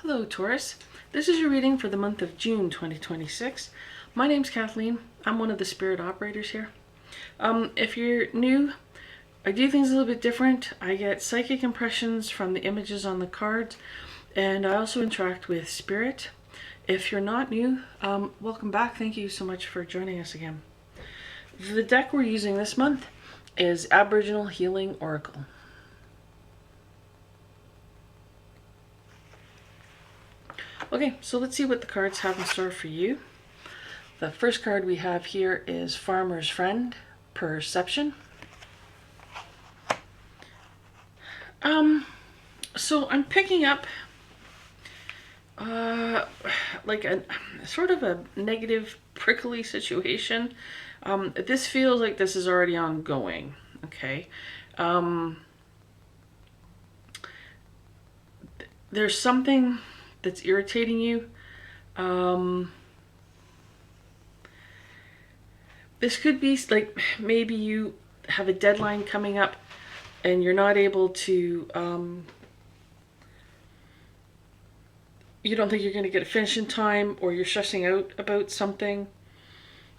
Hello Taurus, this is your reading for the month of June 2026. My name's Kathleen. I'm one of the spirit operators here. If you're new, I do things a little bit different. I get psychic impressions from the images on the cards, and I also interact with spirit. If you're not new, welcome back. Thank you so much for joining us again. The deck we're using this month is Aboriginal Healing Oracle. Okay, so let's see what the cards have in store for you. The first card we have here is Farmer's Friend, Perception. So I'm picking up like a sort of a negative, prickly situation. This feels like this is already ongoing, okay? There's something that's irritating you. This could be like maybe you have a deadline coming up and you're not able to, you don't think you're going to get it finished in time, or you're stressing out about something.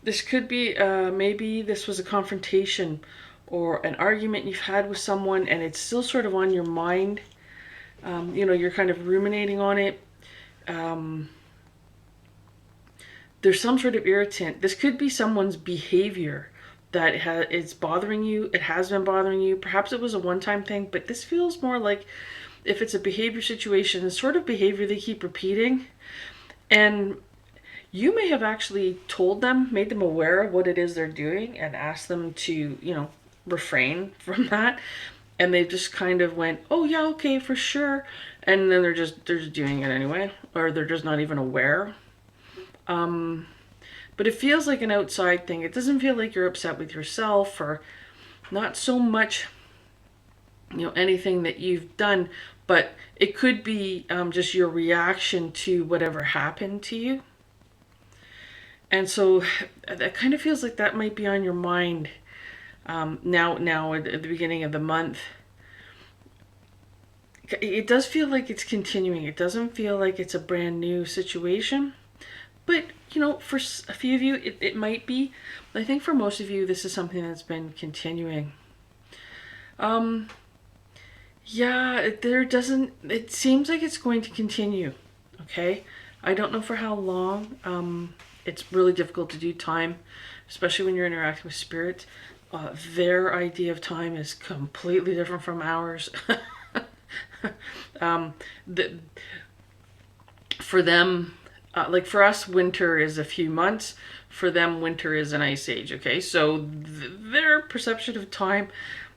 This could be, maybe this was a confrontation or an argument you've had with someone and it's still sort of on your mind. You know, you're kind of ruminating on it. There's some sort of irritant. This could be someone's behavior that it's bothering you. It has been bothering you. Perhaps it was a one-time thing, but this feels more like if it's a behavior situation, the sort of behavior they keep repeating. And you may have actually told them, made them aware of what it is they're doing and asked them to, you know, refrain from that. And they just kind of went, oh yeah, okay, for sure. And then they're just doing it anyway, or they're just not even aware. But it feels like an outside thing. It doesn't feel like you're upset with yourself, or not so much, you know, anything that you've done, but it could be just your reaction to whatever happened to you. And so that kind of feels like that might be on your mind now at the beginning of the month. It does feel like it's continuing. It doesn't feel like it's a brand new situation. But, you know, for a few of you, it might be. I think for most of you, this is something that's been continuing. Yeah, it seems like it's going to continue, okay? I don't know for how long. It's really difficult to do time, especially when you're interacting with spirits. Their idea of time is completely different from ours. For them, like for us, winter is a few months. For them, winter is an ice age, okay? So their perception of time,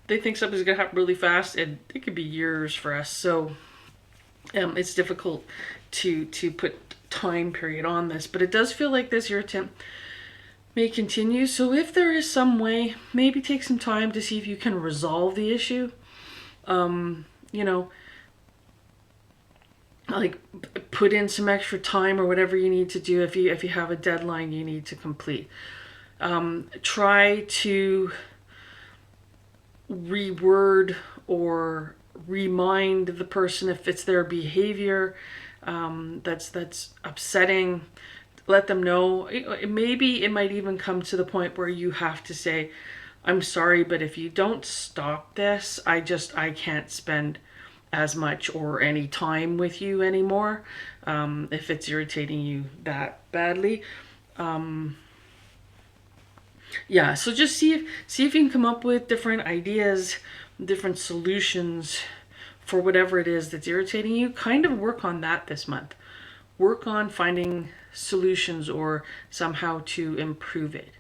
they think something's going to happen really fast, and it could be years for us. So it's difficult to put time period on this. But it does feel like this irritant may continue. So if there is some way, maybe take some time to see if you can resolve the issue. You know, like put in some extra time or whatever you need to do if you have a deadline you need to complete. Try to reword or remind the person if it's their behavior that's upsetting. Let them know. Maybe it might even come to the point where you have to say, I'm sorry, but if you don't stop this, I can't spend as much or any time with you anymore, if it's irritating you that badly. Yeah, so just see if you can come up with different ideas, different solutions for whatever it is that's irritating you. Kind of work on that this month. Work on finding solutions or somehow to improve it.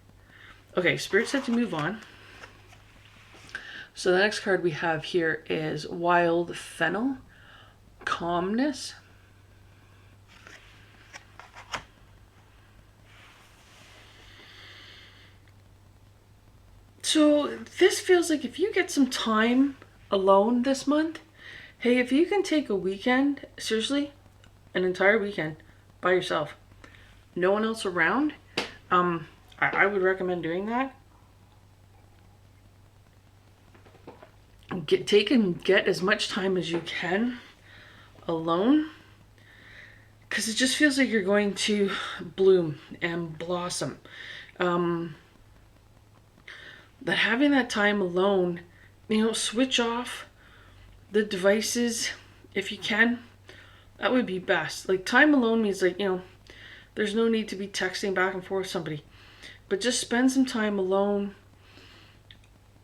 Okay, Spirit said to move on. So the next card we have here is Wild Fennel, Calmness. So this feels like if you get some time alone this month, hey, if you can take a weekend, seriously, an entire weekend by yourself, no one else around, I would recommend doing that. Get as much time as you can alone. because it just feels like you're going to bloom and blossom. That having that time alone, switch off the devices if you can. That would be best. Like, time alone means, like, there's no need to be texting back and forth with somebody, but just spend some time alone,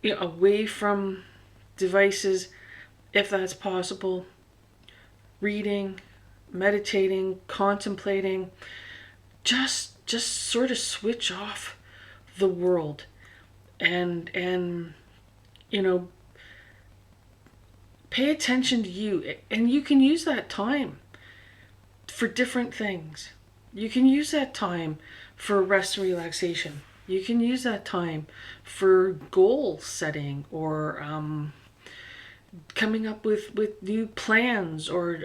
away from devices if that's possible. Reading, meditating, contemplating, just sort of switch off the world and pay attention to you. And you can use that time for different things. You can use that time for rest and relaxation. You can use that time for goal setting, or coming up with new plans, or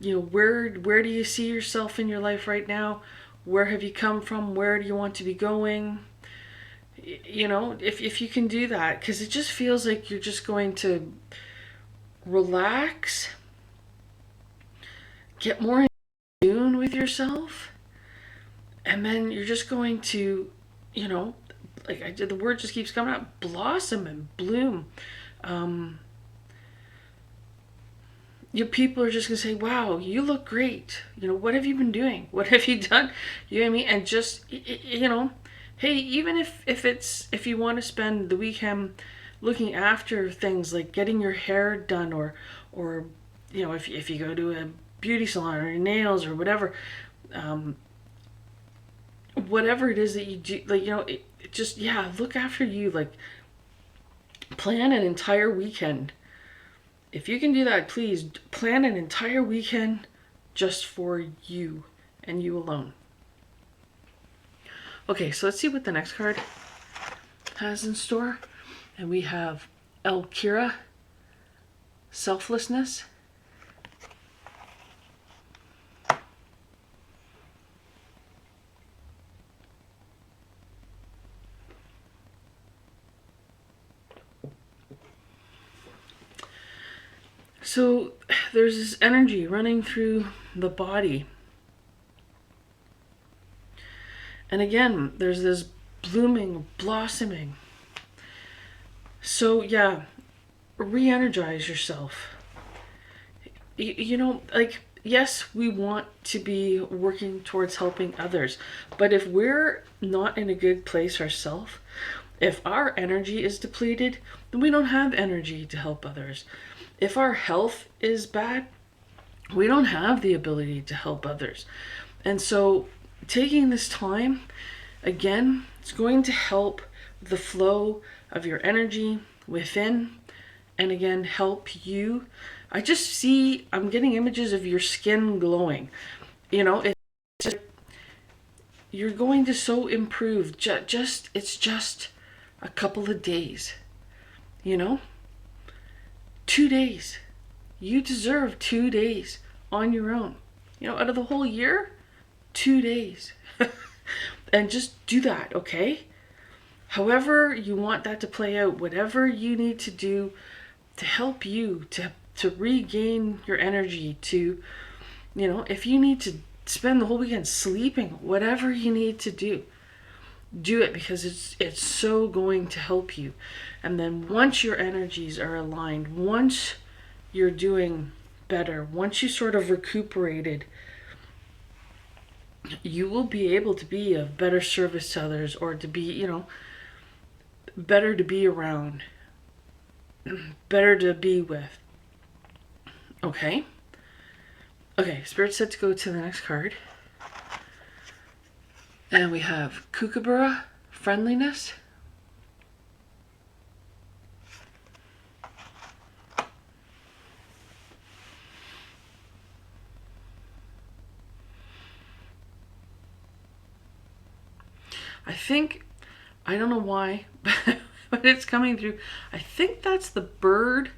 where do you see yourself in your life right now? Where have you come from? Where do you want to be going? If you can do that, because it just feels like you're just going to relax, get more in tune with yourself, and then you're just going to, the word just keeps coming out, blossom and bloom. People are just going to say, wow, you look great. What have you been doing? What have you done? You know what I mean? And just, hey, even if you want to spend the weekend looking after things like getting your hair done, or if you go to a beauty salon, or your nails, or whatever, whatever it is that you do, look after you. Like, plan an entire weekend. If you can do that, please plan an entire weekend just for you and you alone. Okay, so let's see what the next card has in store. And we have El Kira, selflessness. So there's this energy running through the body. And again, there's this blooming, blossoming. So yeah, re-energize yourself. Yes, we want to be working towards helping others, but if we're not in a good place ourselves, if our energy is depleted, then we don't have energy to help others. If our health is bad, we don't have the ability to help others. And so taking this time, again, it's going to help the flow of your energy within, and again, help you. I'm getting images of your skin glowing. You're going to so improve. It's just a couple of days, 2 days. You deserve 2 days on your own. Out of the whole year, 2 days. And just do that, okay? However you want that to play out, whatever you need to do to help you to regain your energy, to, if you need to spend the whole weekend sleeping, whatever you need to do it, because it's so going to help you. And then once your energies are aligned, once you're doing better, once you sort of recuperated, you will be able to be of better service to others, or to be, better to be around, better to be with. Okay, Spirit said to go to the next card. And we have Kookaburra, friendliness. I don't know why, but it's coming through. I think that's the bird,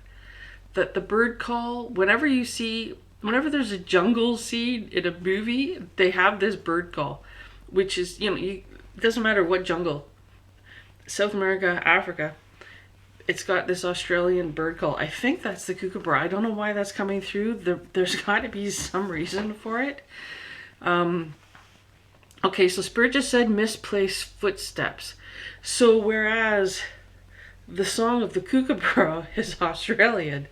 the bird call. Whenever there's a jungle scene in a movie, they have this bird call, which is, it doesn't matter what jungle, South America, Africa, it's got this Australian bird call. I think that's the kookaburra. I don't know why that's coming through. There's got to be some reason for it. Okay, so Spirit just said misplaced footsteps. So whereas the song of the kookaburra is Australian,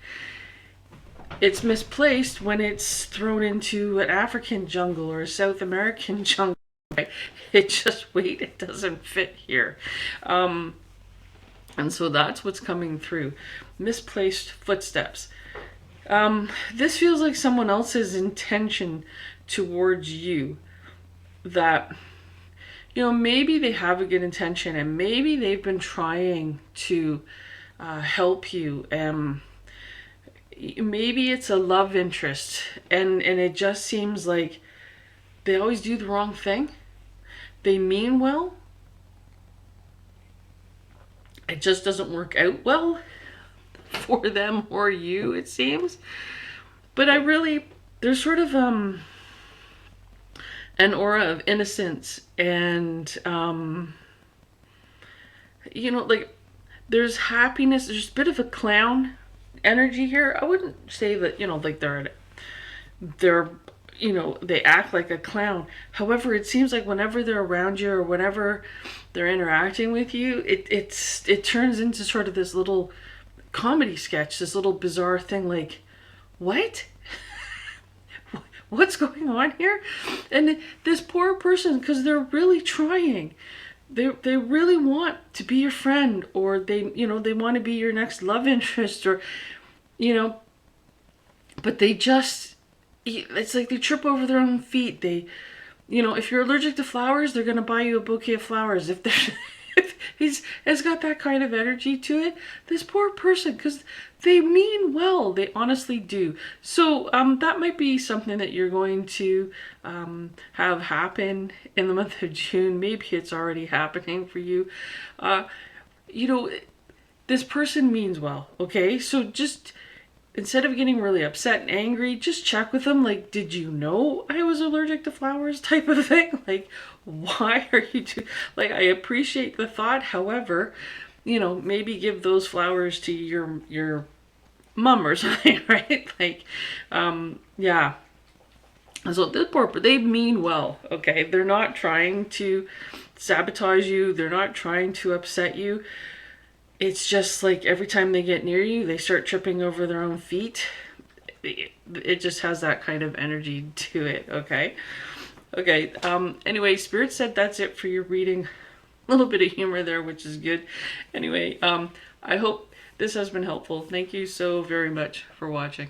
it's misplaced when it's thrown into an African jungle or a South American jungle. It just, wait, it doesn't fit here. And so that's what's coming through. Misplaced footsteps. This feels like someone else's intention towards you. That, maybe they have a good intention and maybe they've been trying to help you. Maybe it's a love interest and it just seems like they always do the wrong thing. They mean well. It just doesn't work out well for them or you, it seems. But there's sort of an aura of innocence and like there's happiness. There's a bit of a clown energy here. I wouldn't say that like they're they act like a clown. However, it seems like whenever they're around you or whenever they're interacting with you, it turns into sort of this little comedy sketch, this little bizarre thing. Like, what? What's going on here? And this poor person, because they're really trying. They really want to be your friend, or they want to be your next love interest, or but they just, it's like they trip over their own feet. They, if you're allergic to flowers, they're gonna buy you a bouquet of flowers. If they're it's got that kind of energy to it. This poor person, because they mean well, they honestly do. So that might be something that you're going to have happen in the month of June. Maybe it's already happening for you. This person means well, okay? So just, instead of getting really upset and angry, just check with them. Like, did you know I was allergic to flowers, type of thing? Like, why are you like, I appreciate the thought. However, maybe give those flowers to your mom or something, right? Like, yeah. So this they mean well, okay? They're not trying to sabotage you. They're not trying to upset you. It's just like every time they get near you, they start tripping over their own feet. It just has that kind of energy to it, okay? Okay, anyway, Spirit said that's it for your reading. A little bit of humor there, which is good. Anyway, I hope this has been helpful. Thank you so very much for watching.